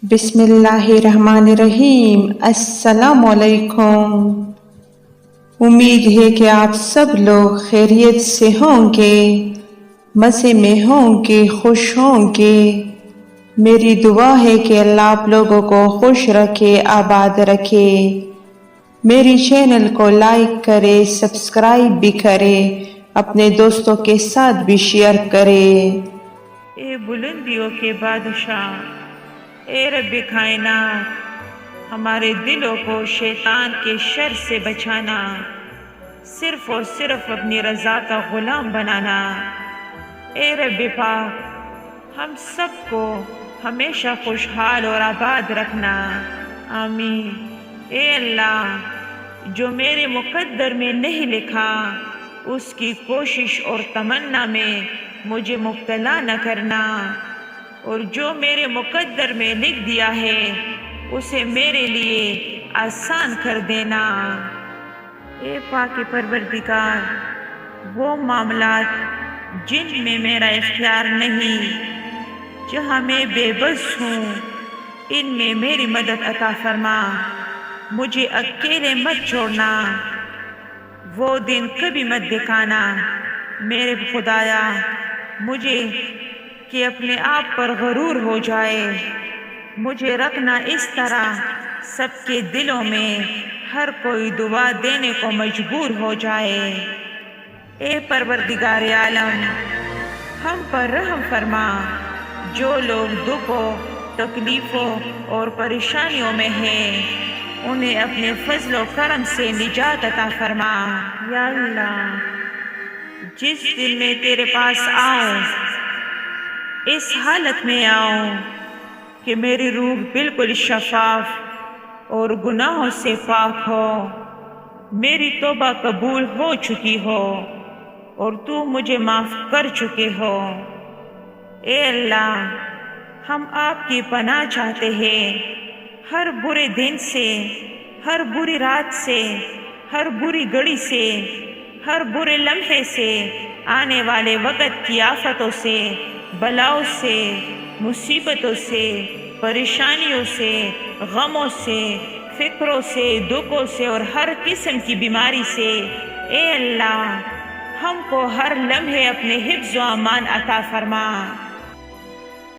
बिस्मिल्लाहिर्रहमानिर्रहीम। अस्सलाम वालेकुम। उम्मीद है कि आप सब लोग खैरियत से होंगे, मज़े में होंगे, खुश होंगे। मेरी दुआ है कि अल्लाह आप लोगों को खुश रखे, आबाद रखे। मेरी चैनल को लाइक करे, सब्सक्राइब भी करे, अपने दोस्तों के साथ भी शेयर करे। ए बुलंदियों के बादशाह, ए रब्बे कायनात, हमारे दिलों को शैतान के शर से बचाना, सिर्फ और सिर्फ अपनी रज़ा का ग़ुलाम बनाना। ए रब्बे पाक, हम सबको हमेशा खुशहाल और आबाद रखना, आमीन। ए अल्लाह, जो मेरे मुक़द्दर में नहीं लिखा उसकी कोशिश और तमन्ना में मुझे मुब्तला न करना, और जो मेरे मुक़द्दर में लिख दिया है उसे मेरे लिए आसान कर देना। ए पाक परवरदिगार, वो मामलात जिनमें मेरा इख्तियार नहीं, जहाँ मैं बेबस हूँ, इनमें मेरी मदद अता फरमा। मुझे अकेले मत छोड़ना, वो दिन कभी मत दिखाना मेरे खुदाया मुझे कि अपने आप पर गरूर हो जाए। मुझे रखना इस तरह सबके दिलों में हर कोई दुआ देने को मजबूर हो जाए। ए परवरदिगार आलम, हम पर रहम फरमा। जो लोग दुखों, तकलीफ़ों और परेशानियों में हैं, उन्हें अपने फजल और करम से निजात अता फरमा। या अल्लाह, जिस दिन मैं तेरे पास आऊँ, इस हालत में आऊँ कि मेरी रूह बिल्कुल शफाफ और गुनाहों से पाक हो, मेरी तौबा कबूल हो चुकी हो और तू मुझे माफ़ कर चुके हो। ए अल्लाह, हम आपकी पनाह चाहते हैं हर बुरे दिन से, हर बुरी रात से, हर बुरी घड़ी से, हर बुरे लम्हे से, आने वाले वक़्त की आफतों से, बलाओं से, मुसीबतों से, परेशानियों से, गमों से, फ़िक्रों से, दुखों से और हर किस्म की बीमारी से। ए अल्लाह, हमको हर लम्हे अपने हिफ्ज़ व अमान अता फरमा।